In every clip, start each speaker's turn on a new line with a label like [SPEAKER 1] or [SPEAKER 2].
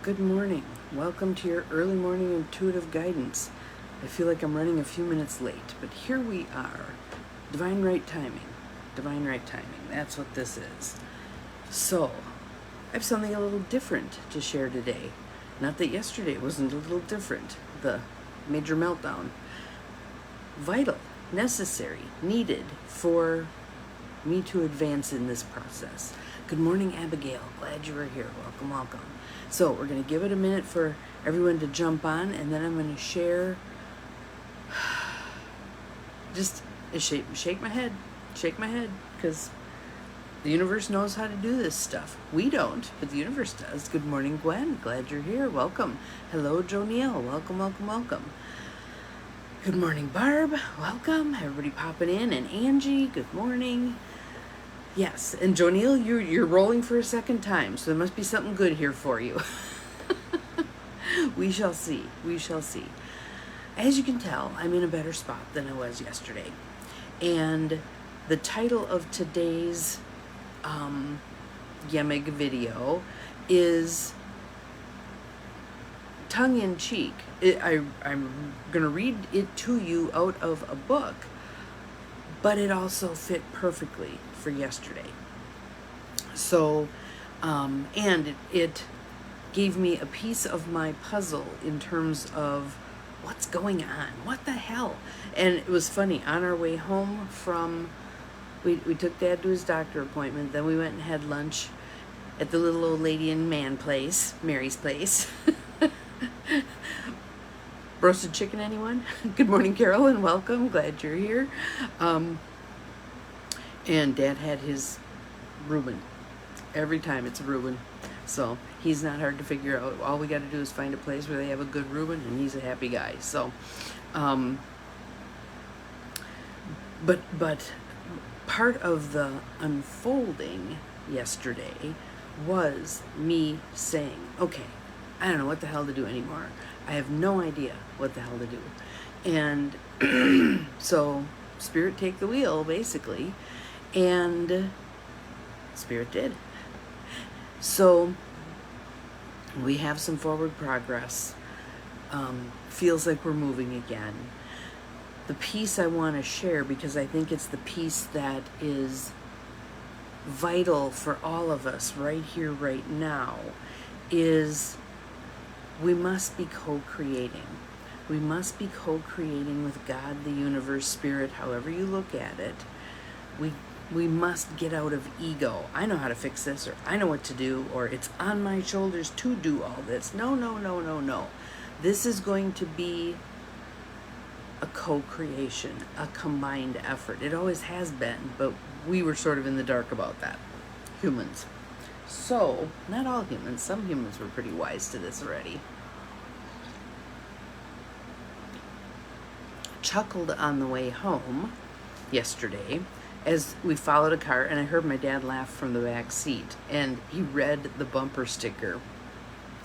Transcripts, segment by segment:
[SPEAKER 1] Good morning. Welcome to your early morning intuitive guidance. I feel like I'm running a few minutes late, but here we are. Divine right timing. Divine right timing. That's what this is. So, I have something a little different to share today. Not that yesterday wasn't a little different. The major meltdown. Vital, necessary, needed for me to advance in this process. Good morning, Abigail. Glad you were here. Welcome, welcome. So we're going to give it a minute for everyone to jump on, and then I'm going to share, just shake my head, because the universe knows how to do this stuff. We don't, but the universe does. Good morning, Gwen. Glad you're here. Welcome. Hello, Joniel. Welcome, welcome, welcome. Good morning, Barb. Welcome. Everybody popping in. And Angie, good morning. Yes, and Joniel, you're rolling for a second time, so there must be something good here for you. We shall see. We shall see. As you can tell, I'm in a better spot than I was yesterday. And the title of today's YEMIG video is tongue-in-cheek. I'm going to read it to you out of a book, but it also fit perfectly for yesterday. So, and it gave me a piece of my puzzle in terms of what's going on. What the hell? And it was funny. On our way home from, we took Dad to his doctor appointment. Then we went and had lunch at the little old lady and man place, Mary's place. Roasted chicken, anyone? Good morning, Carolyn. Welcome. Glad you're here. And Dad had his Reuben. Every time it's a Reuben. So he's not hard to figure out. All we got to do is find a place where they have a good Reuben, and he's a happy guy. So, but part of the unfolding yesterday was me saying, okay, I don't know what the hell to do anymore. I have no idea what the hell to do. And so Spirit take the wheel, basically. And Spirit did. So we have some forward progress. Feels like we're moving again. The piece I want to share, because I think it's the piece that is vital for all of us right here, right now, is we must be co-creating. We must be co-creating with God, the universe, Spirit, however you look at it. We must get out of ego. I know how to fix this, or I know what to do, or it's on my shoulders to do all this. No, no, no, no, no. This is going to be a co-creation, a combined effort. It always has been, but we were sort of in the dark about that, humans. So, not all humans. Some humans were pretty wise to this already. Chuckled on the way home yesterday as we followed a car, and I heard my dad laugh from the back seat, and he read the bumper sticker.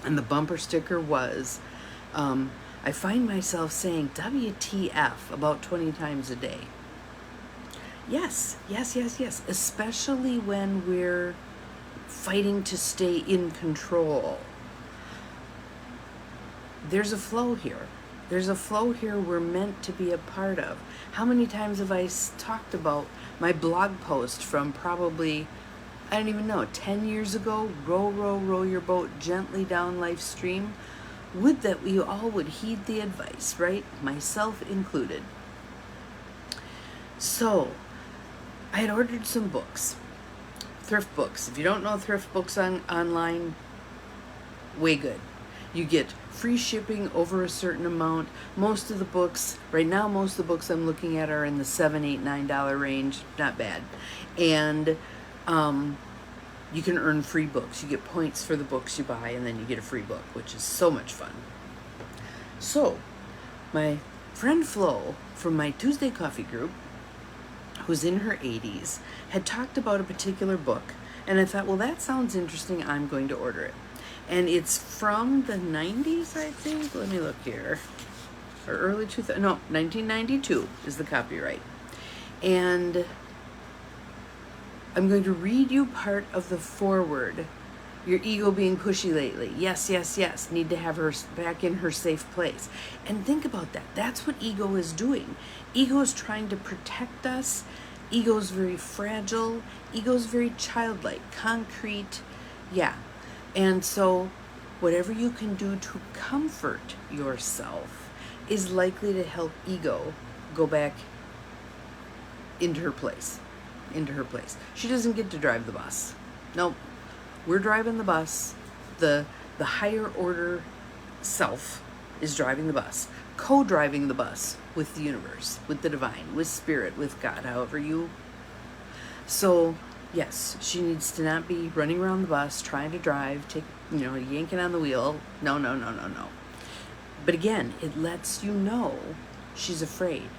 [SPEAKER 1] And the bumper sticker was, I find myself saying WTF about 20 times a day. Yes, yes, yes, yes. Especially when we're fighting to stay in control. There's a flow here. There's a flow here we're meant to be a part of. How many times have I talked about my blog post from probably, I don't even know, 10 years ago? Row, row, row your boat gently down life's stream. Would that we all would heed the advice, right? Myself included. So, I had ordered some books. Thrift books. If you don't know thrift books online, way good. You get free shipping over a certain amount. Most of the books, right now, most of the books I'm looking at are in the $7, $8, $9 range. Not bad. And you can earn free books. You get points for the books you buy, and then you get a free book, which is so much fun. So, my friend Flo from my Tuesday coffee group, who's in her 80s, had talked about a particular book. And I thought, well, that sounds interesting. I'm going to order it. And it's from the 90s, I think. Let me look here. Or early 2000. No, 1992 is the copyright. And I'm going to read you part of the foreword Your ego being pushy lately. Yes, yes, yes. Need to have her back in her safe place. And think about that. That's what ego is doing. Ego is trying to protect us. Ego is very fragile. Ego is very childlike, concrete. Yeah. And so whatever you can do to comfort yourself is likely to help ego go back into her place. Into her place. She doesn't get to drive the bus. Nope. We're driving the bus. The higher order self is driving the bus, co-driving the bus with the universe, with the divine, with spirit, with God, however you. So yes, she needs to not be running around the bus trying to drive, yanking on the wheel. No. But again, it lets you know she's afraid.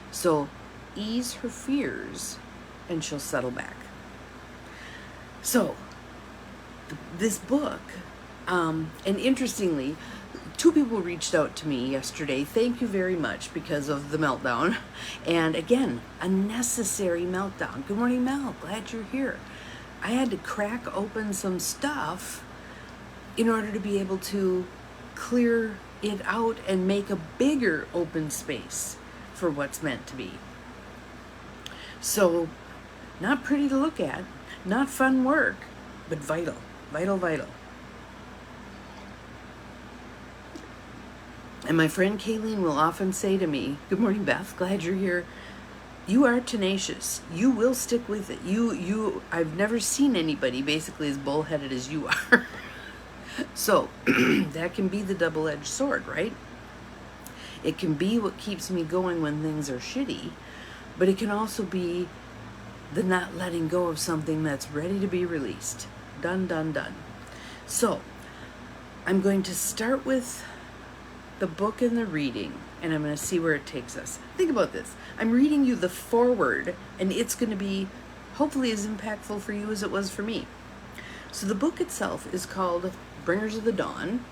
[SPEAKER 1] So ease her fears and she'll settle back. So this book, and interestingly, 2 people reached out to me yesterday. Thank you very much, because of the meltdown. And again, a necessary meltdown. Good morning, Mel. Glad you're here. I had to crack open some stuff in order to be able to clear it out and make a bigger open space for what's meant to be. So, not pretty to look at, not fun work, but vital. Vital. And my friend Kayleen will often say to me, good morning, Beth, glad you're here. You are tenacious. You will stick with it. I've never seen anybody basically as bullheaded as you are. So that can be the double-edged sword, right? It can be what keeps me going when things are shitty, but it can also be the not letting go of something that's ready to be released. Done. So I'm going to start with the book and the reading, and I'm going to see where it takes us. Think about this. I'm reading you the foreword, and it's going to be hopefully as impactful for you as it was for me. So the book itself is called Bringers of the Dawn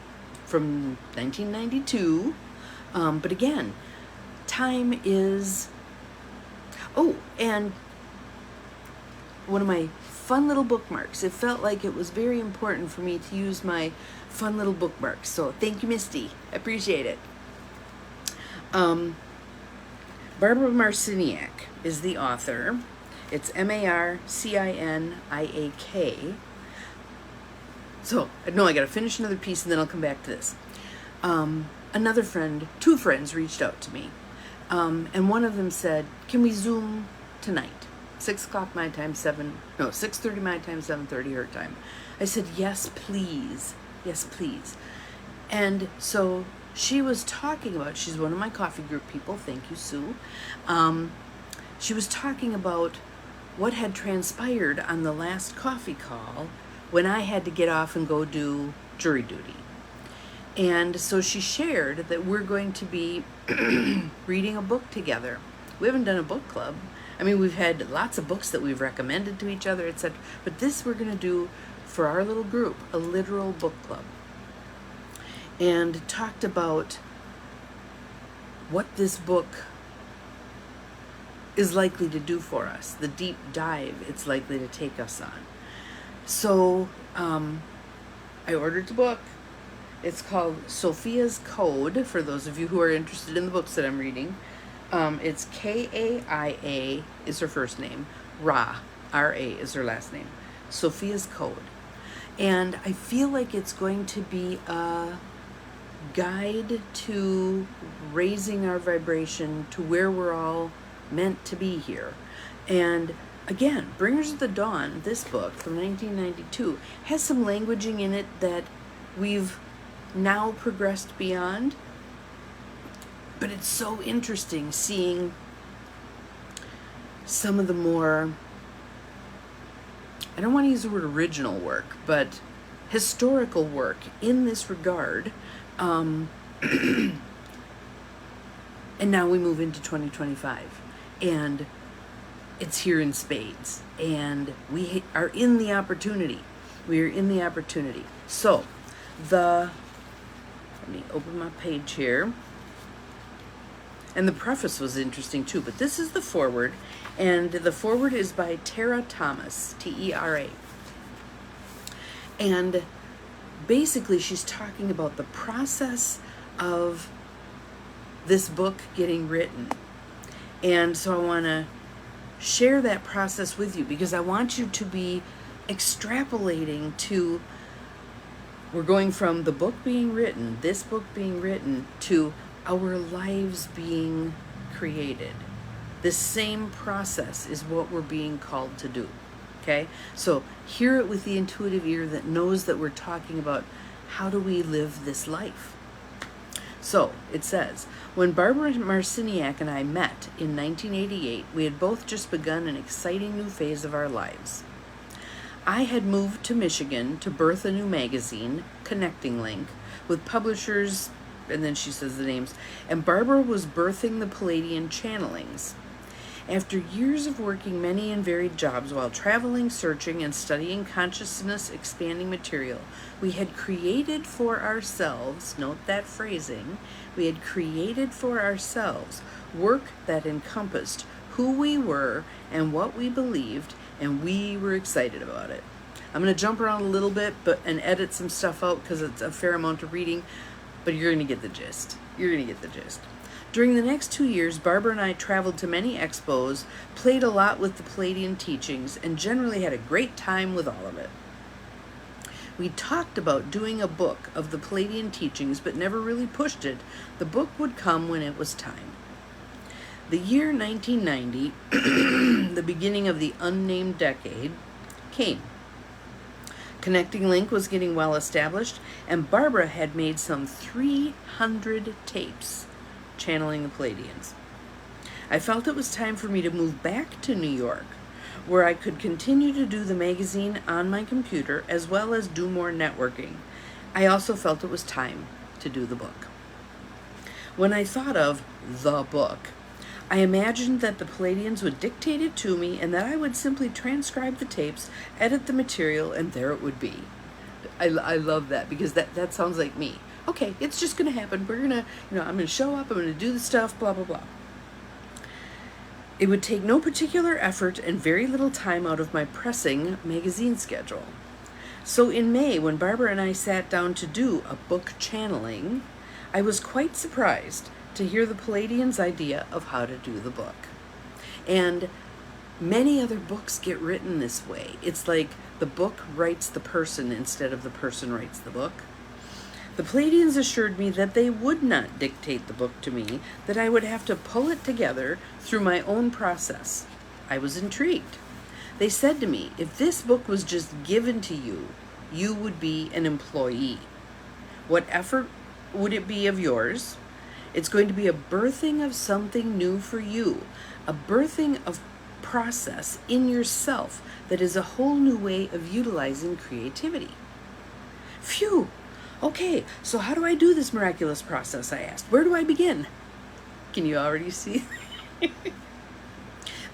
[SPEAKER 1] from 1992. But again, time is... Oh, and one of my fun little bookmarks. It felt like it was very important for me to use my fun little bookmarks. So thank you, Misty. I appreciate it. Barbara Marciniak is the author. It's Marciniak. So, no, I got to finish another piece and then I'll come back to this. Another friend, 2 friends reached out to me. And one of them said, can we Zoom tonight? 6 o'clock my time, 6:30 my time, 7:30 her time. I said, yes, please. Yes, please. And so she was talking about, she's one of my coffee group people. Thank you, Sue. She was talking about what had transpired on the last coffee call when I had to get off and go do jury duty. And so she shared that we're going to be reading a book together. We haven't done a book club. I mean, we've had lots of books that we've recommended to each other, etc. But this we're going to do for our little group, a literal book club. And talked about what this book is likely to do for us, the deep dive it's likely to take us on. So I ordered the book. It's called Sophia's Code, for those of you who are interested in the books that I'm reading. It's Kaia is her first name. Ra, R-A is her last name. Sophia's Code. And I feel like it's going to be a guide to raising our vibration to where we're all meant to be here. And again, Bringers of the Dawn, this book from 1992, has some languaging in it that we've now progressed beyond. But it's so interesting seeing some of the more, I don't want to use the word original work, but historical work in this regard. And now we move into 2025. And it's here in spades. And we are in the opportunity. We are in the opportunity. So, let me open my page here. And the preface was interesting too, but this is the foreword, and the foreword is by Tara Thomas, Tera. And basically she's talking about the process of this book getting written. And so I want to share that process with you, because I want you to be extrapolating to, we're going from the book being written, this book being written, to our lives being created. This same process is what we're being called to do. Okay? So hear it with the intuitive ear that knows that we're talking about how do we live this life. So it says, when Barbara Marciniak and I met in 1988, we had both just begun an exciting new phase of our lives. I had moved to Michigan to birth a new magazine, Connecting Link, with publishers, and then she says the names, and Barbara was birthing the Palladian Channelings. After years of working many and varied jobs while traveling, searching, and studying consciousness expanding material, we had created for ourselves, note that phrasing, we had created for ourselves work that encompassed who we were and what we believed, and we were excited about it. I'm going to jump around a little bit and edit some stuff out because it's a fair amount of reading, but you're going to get the gist. You're going to get the gist. During the next 2 years, Barbara and I traveled to many expos, played a lot with the Palladian teachings, and generally had a great time with all of it. We talked about doing a book of the Palladian teachings, but never really pushed it. The book would come when it was time. The year 1990, the beginning of the unnamed decade, came. Connecting Link was getting well established, and Barbara had made some 300 tapes channeling the Palladians. I felt it was time for me to move back to New York, where I could continue to do the magazine on my computer as well as do more networking. I also felt it was time to do the book. When I thought of the book, I imagined that the Palladians would dictate it to me and that I would simply transcribe the tapes, edit the material, and there it would be. I love that, because that sounds like me. Okay, it's just going to happen. We're going to, I'm going to show up, I'm going to do the stuff, blah, blah, blah. It would take no particular effort and very little time out of my pressing magazine schedule. So in May, when Barbara and I sat down to do a book channeling, I was quite surprised to hear the Palladians' idea of how to do the book. And many other books get written this way. It's like the book writes the person instead of the person writes the book. The Palladians assured me that they would not dictate the book to me, that I would have to pull it together through my own process. I was intrigued. They said to me, if this book was just given to you, you would be an employee. What effort would it be of yours? It's going to be a birthing of something new for you, a birthing of process in yourself that is a whole new way of utilizing creativity. Phew! Okay, so how do I do this miraculous process, I asked. Where do I begin? Can you already see?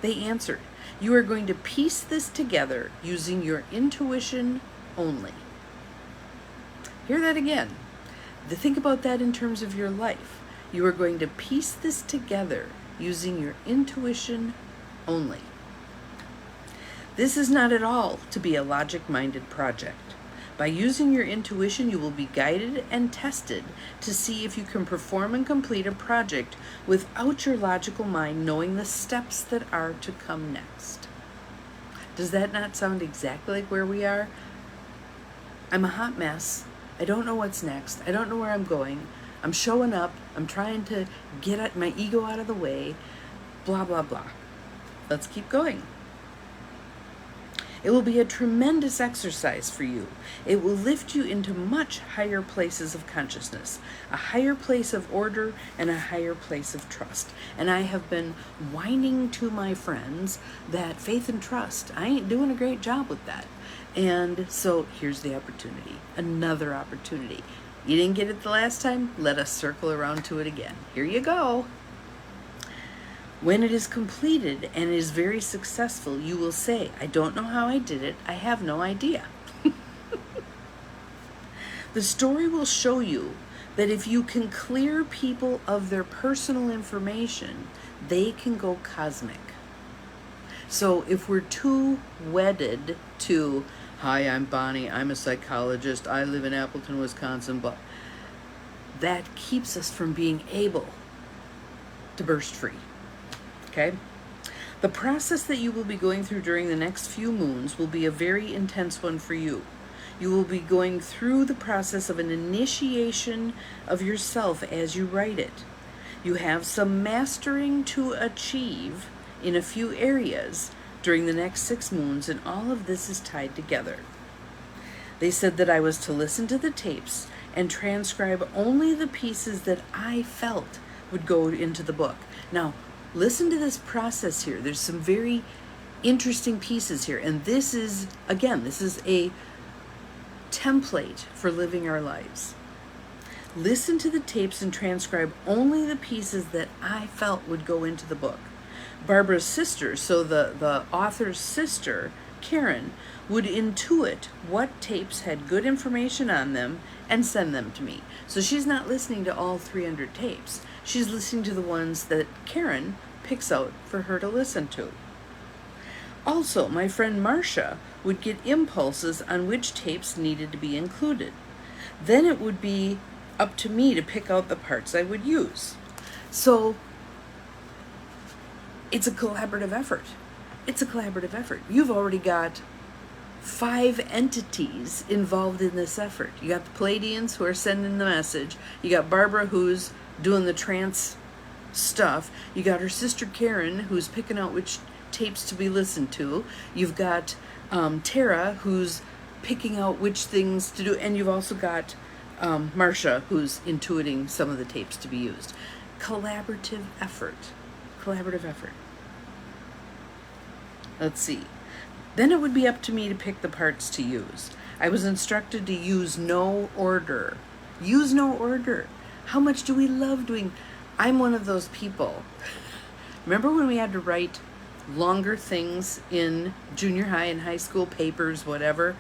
[SPEAKER 1] They answered, you are going to piece this together using your intuition only. Hear that again. Think about that in terms of your life. You are going to piece this together using your intuition only. This is not at all to be a logic-minded project. By using your intuition, you will be guided and tested to see if you can perform and complete a project without your logical mind knowing the steps that are to come next. Does that not sound exactly like where we are? I'm a hot mess. I don't know what's next. I don't know where I'm going. I'm showing up. I'm trying to get my ego out of the way. Blah, blah, blah. Let's keep going. It will be a tremendous exercise for you. It will lift you into much higher places of consciousness, a higher place of order, and a higher place of trust. And I have been whining to my friends that faith and trust, I ain't doing a great job with that. And so here's the opportunity, another opportunity. You didn't get it the last time? Let us circle around to it again. Here you go. When it is completed and is very successful, you will say, I don't know how I did it. I have no idea. The story will show you that if you can clear people of their personal information, they can go cosmic. So if we're too wedded to Hi, I'm Bonnie. I'm a psychologist. I live in Appleton, Wisconsin. But that keeps us from being able to burst free. Okay? The process that you will be going through during the next few moons will be a very intense one for you. You will be going through the process of an initiation of yourself as you write it. You have some mastering to achieve in a few areas during the next 6 moons, and all of this is tied together. They said that I was to listen to the tapes and transcribe only the pieces that I felt would go into the book. Now, listen to this process here. There's some very interesting pieces here, and this is, again, this is a template for living our lives. Listen to the tapes and transcribe only the pieces that I felt would go into the book. Barbara's sister, so the author's sister, Karen, would intuit what tapes had good information on them and send them to me. So she's not listening to all 300 tapes. She's listening to the ones that Karen picks out for her to listen to. Also, my friend Marcia would get impulses on which tapes needed to be included. Then it would be up to me to pick out the parts I would use. So it's a collaborative effort. It's a collaborative effort. You've already got 5 entities involved in this effort. You got the Pleiadians who are sending the message. You got Barbara who's doing the trance stuff. You got her sister Karen who's picking out which tapes to be listened to. You've got Tara who's picking out which things to do. And you've also got Marcia who's intuiting some of the tapes to be used. Collaborative effort. Collaborative effort. Let's see. Then it would be up to me to pick the parts to use. I was instructed to use no order. Use no order. How much do we love doing? I'm one of those people. Remember when we had to write longer things in junior high and high school, papers, whatever?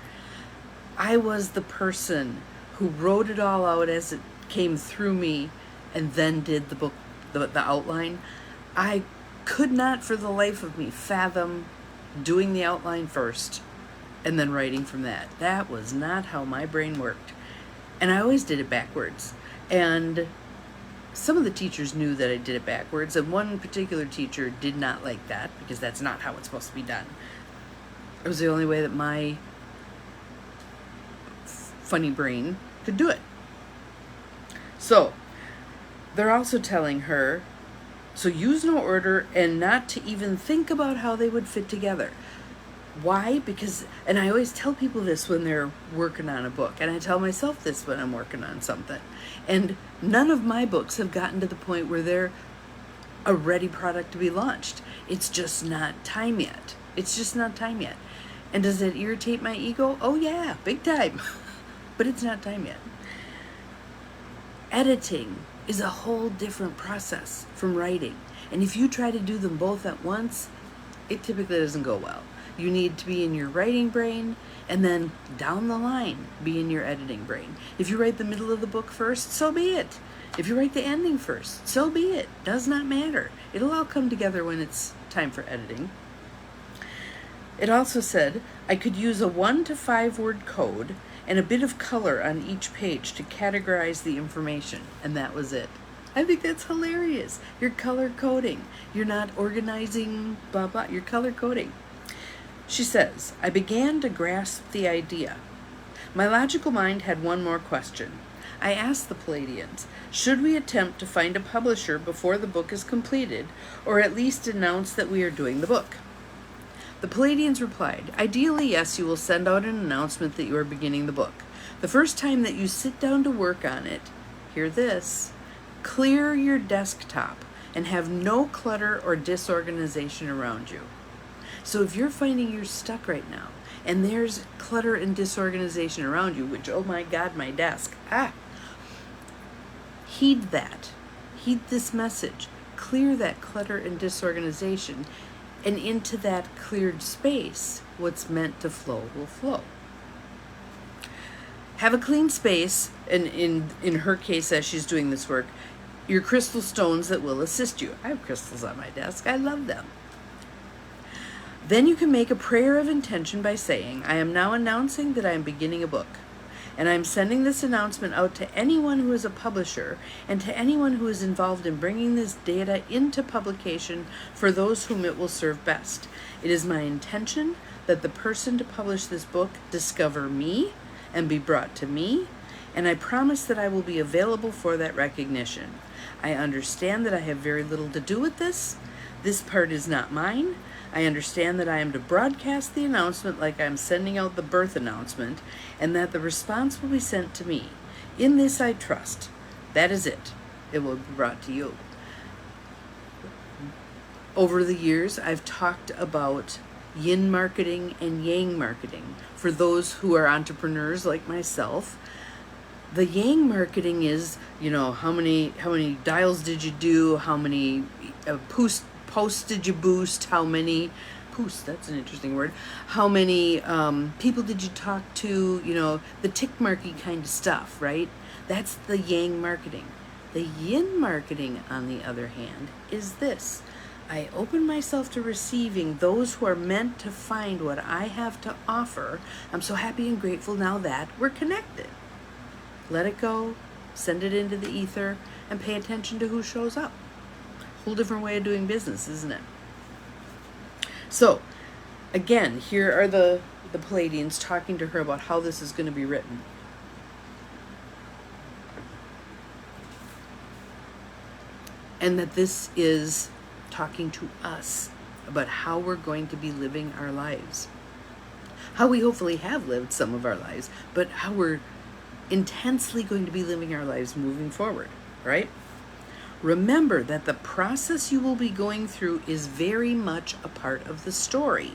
[SPEAKER 1] I was the person who wrote it all out as it came through me and then did the book, the outline. I could not for the life of me fathom doing the outline first and then writing from that. That was not how my brain worked. And I always did it backwards. And some of the teachers knew that I did it backwards, and one particular teacher did not like that because that's not how it's supposed to be done. It was the only way that my funny brain could do it. So they're also telling her, so use no order and not to even think about how they would fit together. Why? Because, and I always tell people this when they're working on a book, and I tell myself this when I'm working on something. And none of my books have gotten to the point where they're a ready product to be launched. It's just not time yet. It's just not time yet. And does it irritate my ego? Oh yeah, big time. But it's not time yet. Editing is a whole different process from writing. And if you try to do them both at once, it typically doesn't go well. You need to be in your writing brain and then down the line be in your editing brain. If you write the middle of the book first, so be it. If you write the ending first, so be it. Does not matter. It'll all come together when it's time for editing. It also said I could use a 1 to 5 word code and a bit of color on each page to categorize the information, and that was it. I think that's hilarious. You're color coding. You're not organizing, blah, blah. You're color coding. She says, I began to grasp the idea. My logical mind had one more question. I asked the Pleiadians, should we attempt to find a publisher before the book is completed, or at least announce that we are doing the book? The Pleiadians replied, ideally, yes, you will send out an announcement that you are beginning the book. The first time that you sit down to work on it, hear this, clear your desktop and have no clutter or disorganization around you. So if you're finding you're stuck right now and there's clutter and disorganization around you, which, oh my God, my desk, heed that. Heed this message. Clear that clutter and disorganization, and into that cleared space, what's meant to flow will flow. Have a clean space, and in her case, as she's doing this work, your crystal stones that will assist you. I have crystals on my desk. I love them. Then you can make a prayer of intention by saying, I am now announcing that I am beginning a book. And I'm sending this announcement out to anyone who is a publisher and to anyone who is involved in bringing this data into publication for those whom it will serve best. It is my intention that the person to publish this book discover me and be brought to me, and I promise that I will be available for that recognition. I understand that I have very little to do with this. This part is not mine. I understand that I am to broadcast the announcement like I'm sending out the birth announcement, and that the response will be sent to me. In this I trust. That is it. It will be brought to you. Over the years, I've talked about yin marketing and yang marketing. For those who are entrepreneurs like myself, the yang marketing is, how many dials did you do? How many posts did you boost? How many posts? That's an interesting word. How many people did you talk to? The tick marky kind of stuff, right? That's the yang marketing. The yin marketing, on the other hand, is this. I open myself to receiving those who are meant to find what I have to offer. I'm so happy and grateful now that we're connected. Let it go, send it into the ether, and pay attention to who shows up. Whole different way of doing business, isn't it? So, again, here are the Pleiadians talking to her about how this is going to be written. And that this is talking to us about how we're going to be living our lives. How we hopefully have lived some of our lives, but how we're intensely going to be living our lives moving forward, right? Remember that the process you will be going through is very much a part of the story,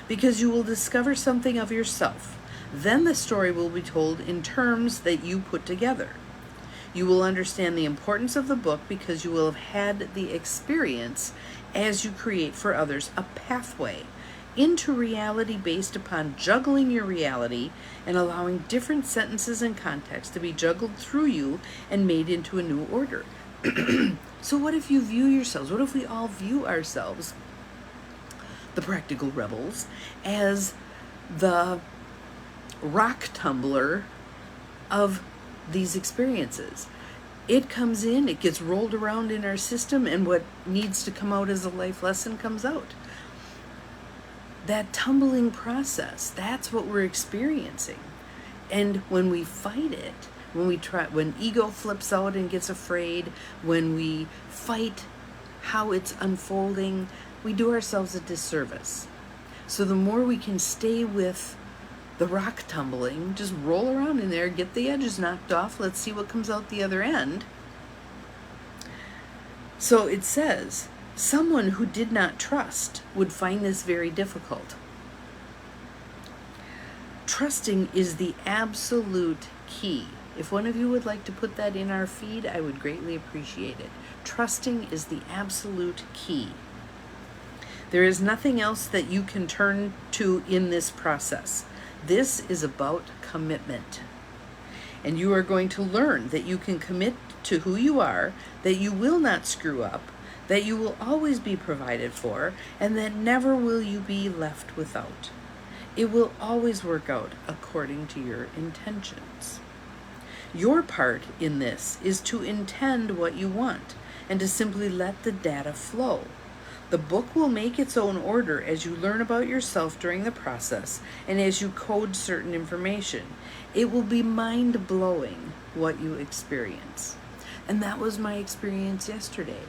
[SPEAKER 1] because you will discover something of yourself. Then the story will be told in terms that you put together. You will understand the importance of the book because you will have had the experience as you create for others a pathway into reality based upon juggling your reality and allowing different sentences and context to be juggled through you and made into a new order. So what if you view yourselves, what if we all view ourselves, the practical rebels, as the rock tumbler of these experiences? It comes in, it gets rolled around in our system, and what needs to come out as a life lesson comes out. That tumbling process, that's what we're experiencing. And when we fight it, when ego flips out and gets afraid, when we fight how it's unfolding, we do ourselves a disservice. So the more we can stay with the rock tumbling, just roll around in there, get the edges knocked off, let's see what comes out the other end. So it says, someone who did not trust would find this very difficult. Trusting is the absolute key. If one of you would like to put that in our feed, I would greatly appreciate it. Trusting is the absolute key. There is nothing else that you can turn to in this process. This is about commitment. And you are going to learn that you can commit to who you are, that you will not screw up, that you will always be provided for, and that never will you be left without. It will always work out according to your intentions. Your part in this is to intend what you want and to simply let the data flow. The book will make its own order as you learn about yourself during the process and as you code certain information. It will be mind-blowing what you experience. And that was my experience yesterday.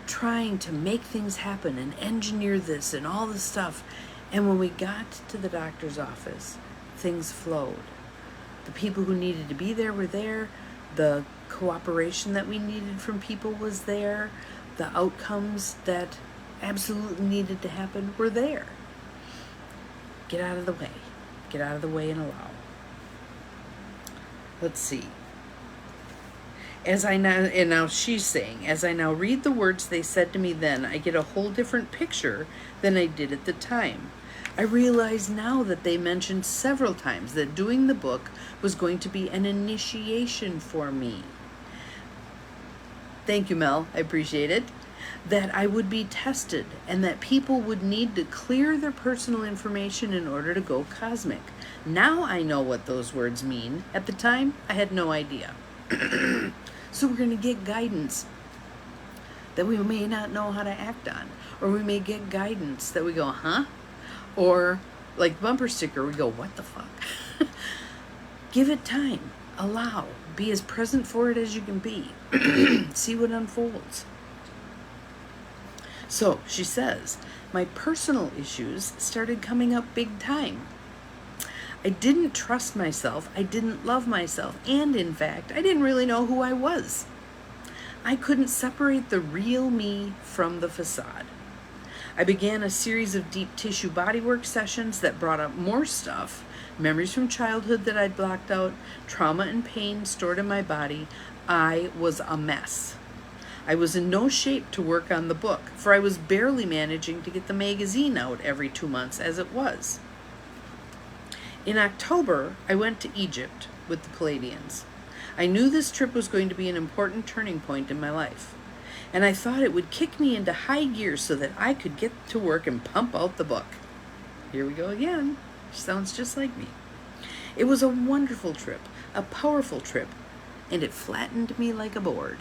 [SPEAKER 1] Trying to make things happen and engineer this and all this stuff. And when we got to the doctor's office, things flowed. The people who needed to be there were there. The cooperation that we needed from people was there. The outcomes that absolutely needed to happen were there. Get out of the way. Get out of the way and allow. Let's see. Now she's saying, as I now read the words they said to me then, I get a whole different picture than I did at the time. I realize now that they mentioned several times that doing the book was going to be an initiation for me. Thank you, Mel. I appreciate it. that I would be tested and that people would need to clear their personal information in order to go cosmic. Now I know what those words mean. At the time, I had no idea. So we're going to get guidance that we may not know how to act on. Or we may get guidance that we go, huh? Or like bumper sticker, we go, what the fuck? Give it time. Allow. Be as present for it as you can be. See what unfolds. So she says, my personal issues started coming up big time. I didn't trust myself. I didn't love myself. And in fact, I didn't really know who I was. I couldn't separate the real me from the facade. I began a series of deep tissue bodywork sessions that brought up more stuff, memories from childhood that I'd blocked out, trauma and pain stored in my body. I was a mess. I was in no shape to work on the book, for I was barely managing to get the magazine out every 2 months as it was. In October, I went to Egypt with the Palladians. I knew this trip was going to be an important turning point in my life, and I thought it would kick me into high gear so that I could get to work and pump out the book. Here we go again. She sounds just like me. It was a wonderful trip, a powerful trip, and it flattened me like a board.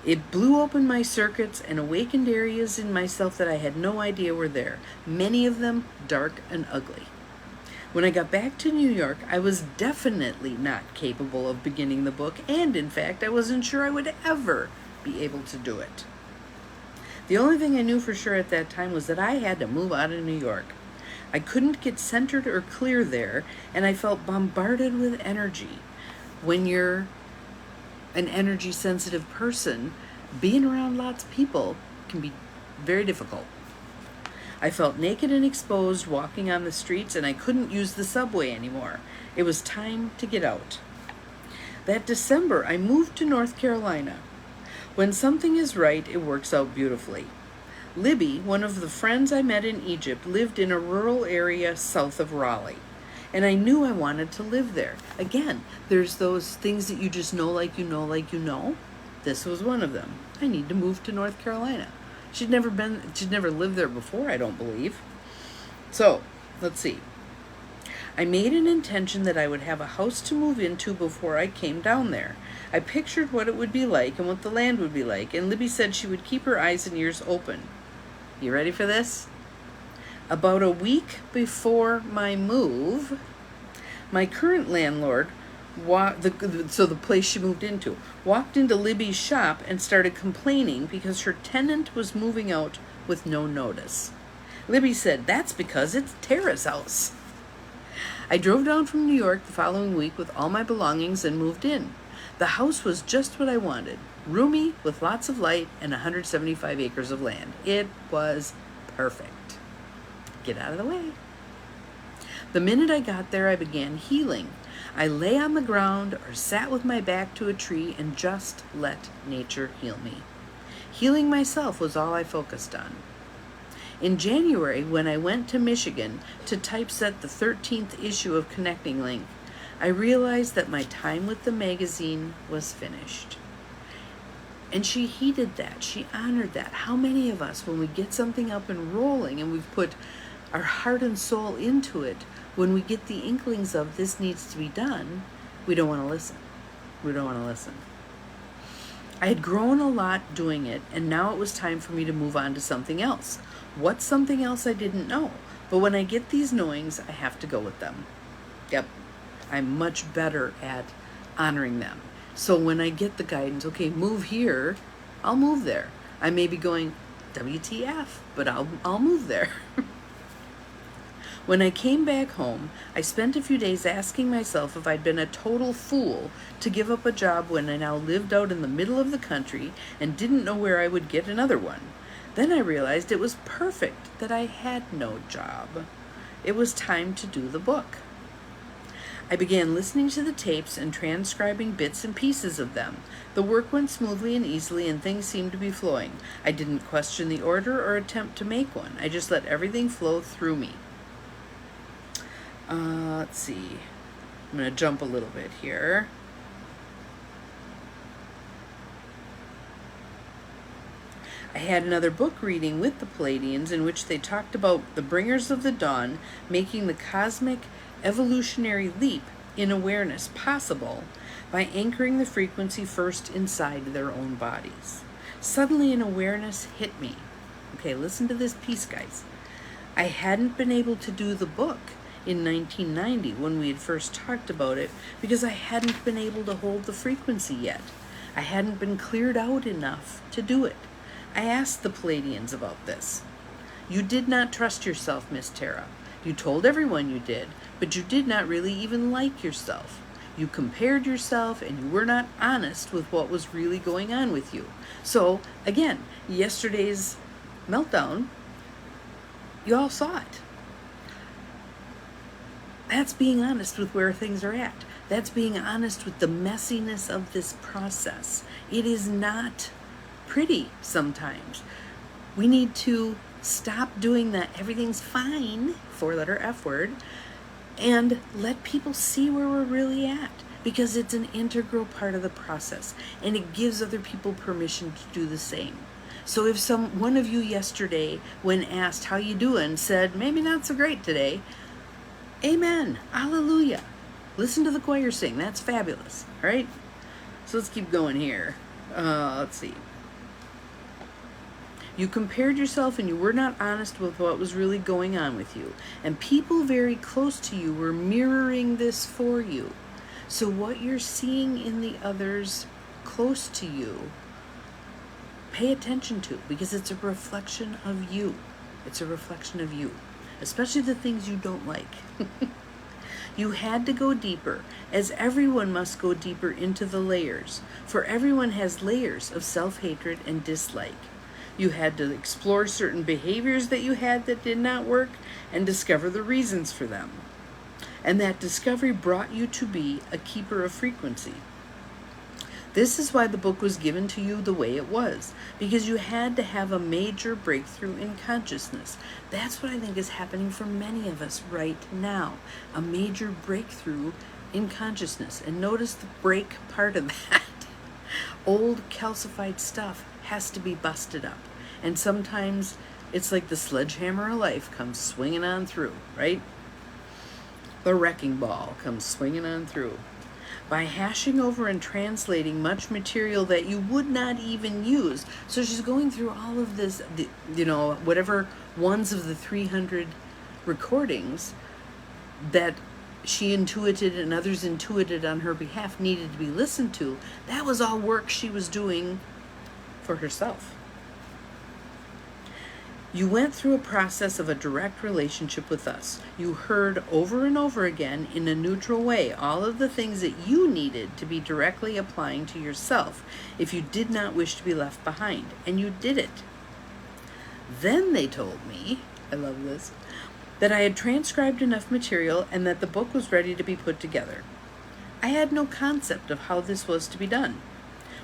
[SPEAKER 1] It blew open my circuits and awakened areas in myself that I had no idea were there, many of them dark and ugly. When I got back to New York, I was definitely not capable of beginning the book, and in fact, I wasn't sure I would ever be able to do it. The only thing I knew for sure at that time was that I had to move out of New York. I couldn't get centered or clear there, and I felt bombarded with energy. When you're an energy sensitive person, being around lots of people can be very difficult. I felt naked and exposed walking on the streets, and I couldn't use the subway anymore. It was time to get out. That December, I moved to North Carolina. When something is right, it works out beautifully. Libby, one of the friends I met in Egypt, lived in a rural area south of Raleigh, and I knew I wanted to live there. Again, there's those things that you just know like you know like you know. This was one of them. I need to move to North Carolina. She'd never lived there before, I don't believe. So, let's see. I made an intention that I would have a house to move into before I came down there. I pictured what it would be like and what the land would be like, and Libby said she would keep her eyes and ears open. You ready for this? About a week before my move, my current landlord, the place she moved into, walked into Libby's shop and started complaining because her tenant was moving out with no notice. Libby said, that's because it's Tara's house. I drove down from New York the following week with all my belongings and moved in. The house was just what I wanted, roomy with lots of light and 175 acres of land. It was perfect. Get out of the way. The minute I got there, I began healing. I lay on the ground or sat with my back to a tree and just let nature heal me. Healing myself was all I focused on. In January, when I went to Michigan to typeset the 13th issue of Connecting Link, I realized that my time with the magazine was finished. And she heeded that. She honored that. How many of us, when we get something up and rolling and we've put our heart and soul into it, when we get the inklings of this needs to be done, we don't want to listen. We don't want to listen. I had grown a lot doing it, and now it was time for me to move on to something else. What's something else I didn't know? But when I get these knowings, I have to go with them. Yep, I'm much better at honoring them. So when I get the guidance, okay, move here, I'll move there. I may be going, WTF, but I'll move there. When I came back home, I spent a few days asking myself if I'd been a total fool to give up a job when I now lived out in the middle of the country and didn't know where I would get another one. Then I realized it was perfect that I had no job. It was time to do the book. I began listening to the tapes and transcribing bits and pieces of them. The work went smoothly and easily, and things seemed to be flowing. I didn't question the order or attempt to make one. I just let everything flow through me. Let's see. I'm going to jump a little bit here. I had another book reading with the Palladians in which they talked about the bringers of the dawn making the cosmic evolutionary leap in awareness possible by anchoring the frequency first inside their own bodies. Suddenly an awareness hit me. Okay, listen to this piece, guys. I hadn't been able to do the book in 1990 when we had first talked about it because I hadn't been able to hold the frequency yet. I hadn't been cleared out enough to do it. I asked the Palladians about this. You did not trust yourself, Miss Tara. You told everyone you did, but you did not really even like yourself. You compared yourself and you were not honest with what was really going on with you. So, again, yesterday's meltdown, you all saw it. That's being honest with where things are at. That's being honest with the messiness of this process. It is not pretty sometimes. We need to stop doing that everything's fine, 4-letter F word, and let people see where we're really at, because it's an integral part of the process and it gives other people permission to do the same. So if one of you yesterday, when asked how you doing, said maybe not so great today, amen, hallelujah, listen to the choir sing, that's fabulous. All right, so let's keep going here. Let's see. You compared yourself and you were not honest with what was really going on with you. And people very close to you were mirroring this for you. So what you're seeing in the others close to you, pay attention to, because it's a reflection of you. It's a reflection of you, especially the things you don't like. You had to go deeper, as everyone must go deeper into the layers, for everyone has layers of self-hatred and dislike. You had to explore certain behaviors that you had that did not work and discover the reasons for them. And that discovery brought you to be a keeper of frequency. This is why the book was given to you the way it was, because you had to have a major breakthrough in consciousness. That's what I think is happening for many of us right now, a major breakthrough in consciousness. And notice the break part of that. Old calcified stuff has to be busted up. And sometimes it's like the sledgehammer of life comes swinging on through, right? The wrecking ball comes swinging on through. By hashing over and translating much material that you would not even use. So she's going through all of this, whatever ones of the 300 recordings that she intuited and others intuited on her behalf needed to be listened to. That was all work she was doing for herself. You went through a process of a direct relationship with us. You heard over and over again in a neutral way all of the things that you needed to be directly applying to yourself if you did not wish to be left behind, and you did it. Then they told me, I love this, that I had transcribed enough material and that the book was ready to be put together. I had no concept of how this was to be done.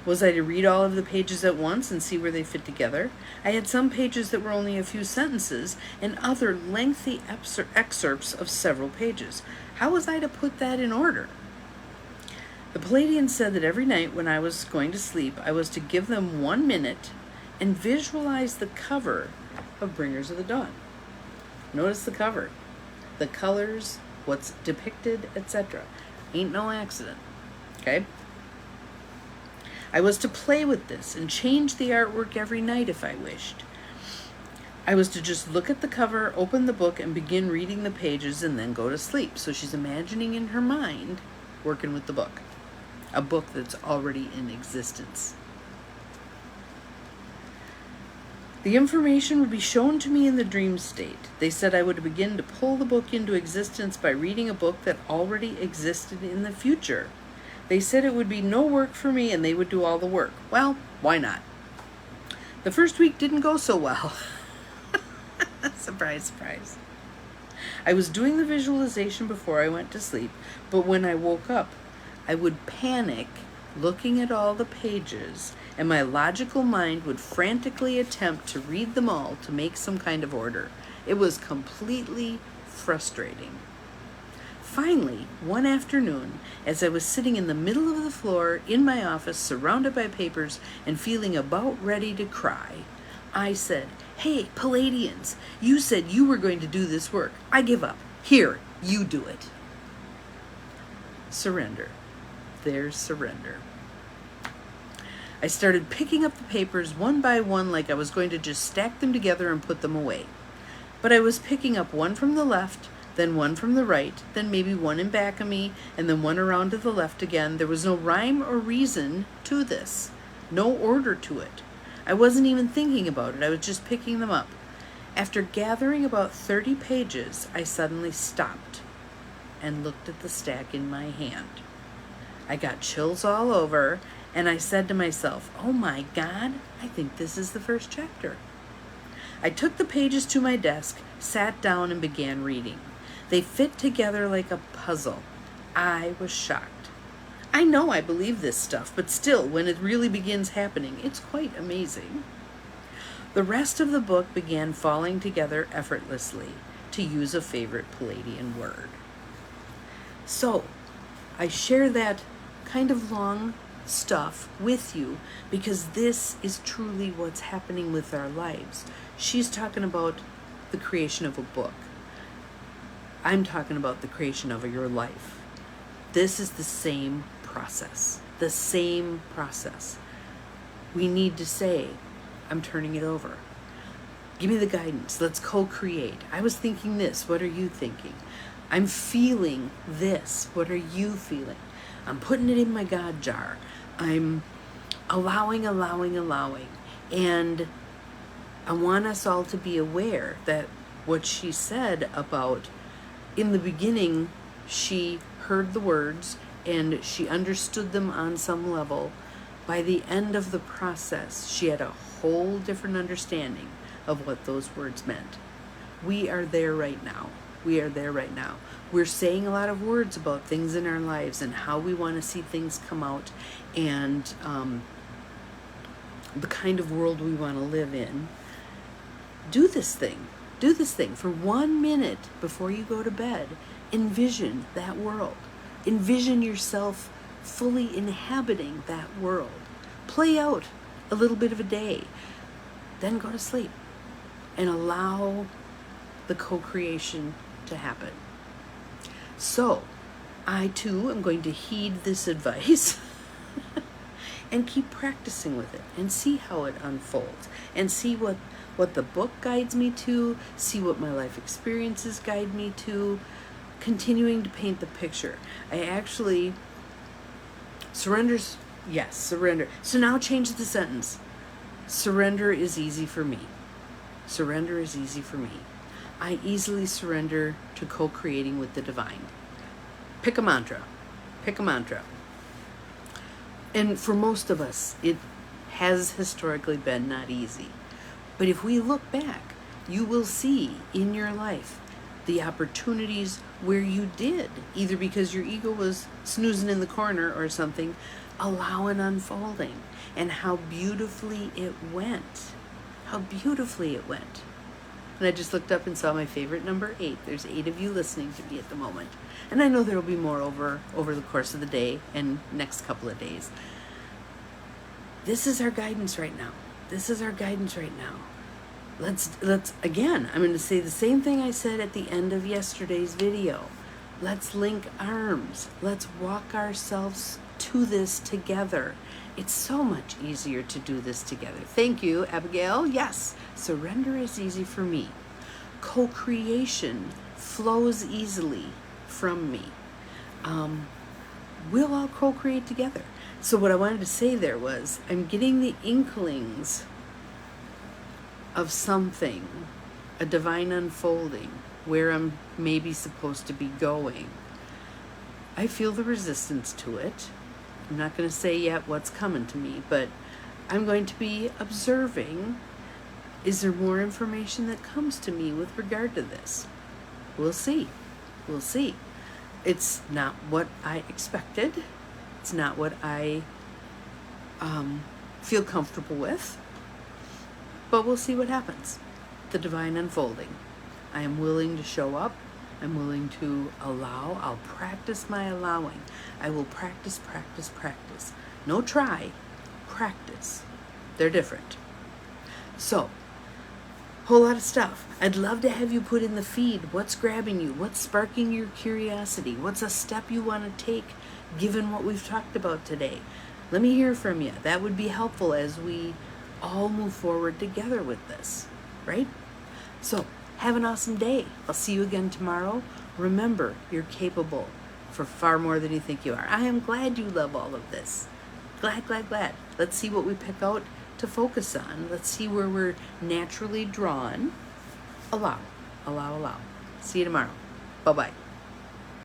[SPEAKER 1] Was I to read all of the pages at once and see where they fit together? I had some pages that were only a few sentences and other lengthy excerpts of several pages. How was I to put that in order? The Palladians said that every night when I was going to sleep, I was to give them 1 minute and visualize the cover of Bringers of the Dawn. Notice the cover, the colors, what's depicted, etc. Ain't no accident, okay? I was to play with this and change the artwork every night if I wished. I was to just look at the cover, open the book, and begin reading the pages and then go to sleep. So she's imagining in her mind working with the book, a book that's already in existence. The information would be shown to me in the dream state. They said I would begin to pull the book into existence by reading a book that already existed in the future. They said it would be no work for me and they would do all the work. Well, why not? The first week didn't go so well. Surprise, surprise. I was doing the visualization before I went to sleep, but when I woke up, I would panic looking at all the pages, and my logical mind would frantically attempt to read them all to make some kind of order. It was completely frustrating. Finally, one afternoon, as I was sitting in the middle of the floor in my office, surrounded by papers and feeling about ready to cry, I said, hey, Palladians, you said you were going to do this work. I give up. Here, you do it. Surrender. There's surrender. I started picking up the papers one by one like I was going to just stack them together and put them away. But I was picking up one from the left, then one from the right, then maybe one in back of me, and then one around to the left again. There was no rhyme or reason to this, no order to it. I wasn't even thinking about it. I was just picking them up. After gathering about 30 pages, I suddenly stopped and looked at the stack in my hand. I got chills all over, and I said to myself, oh my God, I think this is the first chapter. I took the pages to my desk, sat down, and began reading. They fit together like a puzzle. I was shocked. I know I believe this stuff, but still, when it really begins happening, it's quite amazing. The rest of the book began falling together effortlessly, to use a favorite Palladian word. So, I share that kind of long stuff with you because this is truly what's happening with our lives. She's talking about the creation of a book. I'm talking about the creation of your life. This is the same process. The same process. We need to say, I'm turning it over. Give me the guidance. Let's co-create. I was thinking this. What are you thinking? I'm feeling this. What are you feeling? I'm putting it in my God jar. I'm allowing. And I want us all to be aware that what she said about, in the beginning, she heard the words and she understood them on some level. By the end of the process, she had a whole different understanding of what those words meant. We are there right now. We are there right now. We're saying a lot of words about things in our lives and how we want to see things come out and the kind of world we want to live in. Do this thing. Do this thing for 1 minute before you go to bed. Envision that world. Envision yourself fully inhabiting that world. Play out a little bit of a day. Then go to sleep and allow the co-creation to happen. So, I too am going to heed this advice and keep practicing with it and see how it unfolds and see what the book guides me to, see what my life experiences guide me to, continuing to paint the picture. I actually, surrender. So now change the sentence. Surrender is easy for me. Surrender is easy for me. I easily surrender to co-creating with the divine. Pick a mantra. Pick a mantra. And for most of us, it has historically been not easy. But if we look back, you will see in your life the opportunities where you did, either because your ego was snoozing in the corner or something, allow an unfolding, and how beautifully it went. How beautifully it went. And I just looked up and saw my favorite number 8. There's 8 of you listening to me at the moment. And I know there will be more over the course of the day and next couple of days. This is our guidance right now. This is our guidance right now. Let's again, I'm going to say the same thing I said at the end of yesterday's video. Let's link arms. Let's walk ourselves to this together. It's so much easier to do this together. Thank you, Abigail. Yes, surrender is easy for me. Co-creation flows easily from me. We'll all co-create together. So what I wanted to say there was, I'm getting the inklings of something, a divine unfolding, where I'm maybe supposed to be going. I feel the resistance to it. I'm not going to say yet what's coming to me, but I'm going to be observing. Is there more information that comes to me with regard to this? We'll see. We'll see. It's not what I expected. It's not what I feel comfortable with. But we'll see what happens. The divine unfolding. I am willing to show up. I'm willing to allow. I'll practice my allowing. I will practice. No try. Practice. They're different. So, whole lot of stuff. I'd love to have you put in the feed what's grabbing you, what's sparking your curiosity, what's a step you want to take given what we've talked about today. Let me hear from you. That would be helpful as we all move forward together with this, right? So, have an awesome day. I'll see you again tomorrow. Remember, you're capable for far more than you think you are. I am glad you love all of this. Glad, glad, glad. Let's see what we pick out to focus on. Let's see where we're naturally drawn. Allow, allow, allow. See you tomorrow. Bye-bye.